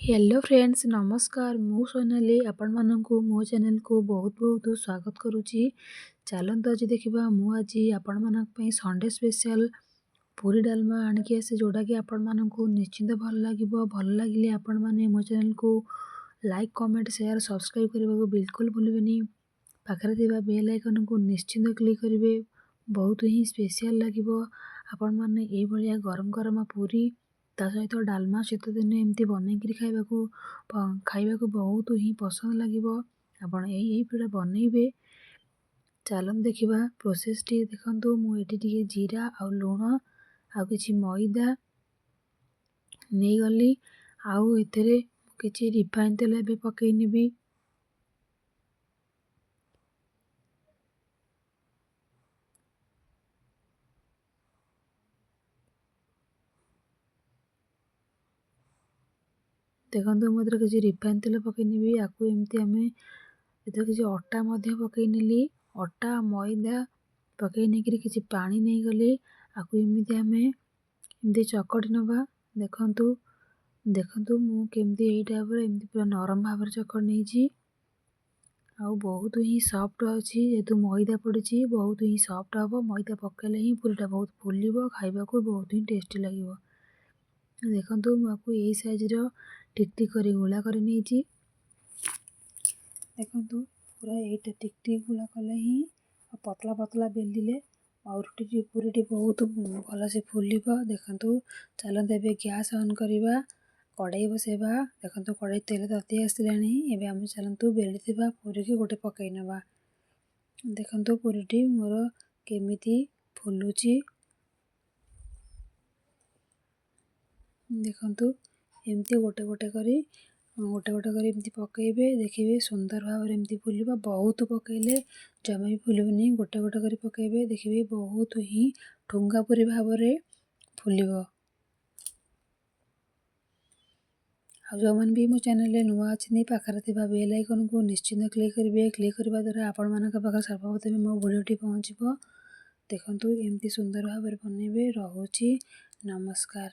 Hello friends नमस्कार मु सोनाली आपण मानकु मो चैनल को बहुत बहुत स्वागत करुच्ची। चलते आज देखा मु आज आपण मानक संडे स्पेशल पूरी डालमा आणिकी आसे जोटा कि आपण मानकु निश्चिंत भल लगिले आपण माने मो चैनल को लाइक कमेंट शेयर सब्सक्राइब करने को बिल्कुल भूलबेनी। पाखरे थिबा बेल आइकन को निश्चिंत क्लिक करेंगे। बहुत ही स्पेशल लगिबो आपण माने एई भलिया गरम गरम पूरी ता सहित डालमा शीत दिन एमती बनईकरी खाइबाकू बहुत ही पसंद लगिबो। आपण एई पूरा बनइबे। चलन देखिबा प्रोसेस टी देखंतु मु एटी टिके जीरा आ लूण आ किछि मैदा नै गली आउ एतरे किछि रिफाइन तेल एबे पकई नेबी। देखो मुझे किसी रिफाइन तेल पकईनेबी आपको एमती आम किसी अटा पकई नेली अटा मैदा पकई नहीं किसी पानी नहीं गली आपको एमती आम एमती चकटी नवा। देखंतु देखंतु मु केमती एई टाइप रे एमती पूरा नरम भाव चकटी नहीं आउ बहुत ही सॉफ्ट अच्छी जेहेतु मैदा पड़ी बहुत ही सॉफ्ट हम मैदा पकेले ही पूरीटा बहुत फुलिबो खाइबा को बहुत ही टेस्टी लगिबो। देखंतु मुझे यही साइज रो टिक टिक करी गुला करी नहीं देखंतु पूरा एटा टिक टिक गुला कले ही पतला पतला बेलिले और पूरी बहुत भल से फुलिबो। देखंतु चलते एबे गैस ऑन करिबा कड़ाई बसेबा। देखंतु कड़ाई तेल तती आसिलानी एबे हम चलंतु बेलिथिबा पूरी की गोटे पकई नबा। देखंतु पूरीटी मोर केमिति फुलुची देखंतु एमती गोटे गोटे करी एमती पकेबे देखिए सुंदर भाव एमती फुलिबा। बहुत पकेले जमा भी फुलबनी गोटे गोटे करी पकेबे देखिए बहुत ही ठुंगा पूरी भाव रे फुलिबो। आ जो मन भी मो चैनल नुआ अच्छी पाखरे थिबा बेल आइकन को निश्चिंत क्लिक करेंगे। क्लिक करबा द्वारा आपण मानक पाखरे सर्वप्रथम मो वीडियोटी पहुँचबो। देखंतु एमती सुंदर भाव बनइबे। रहुची नमस्कार।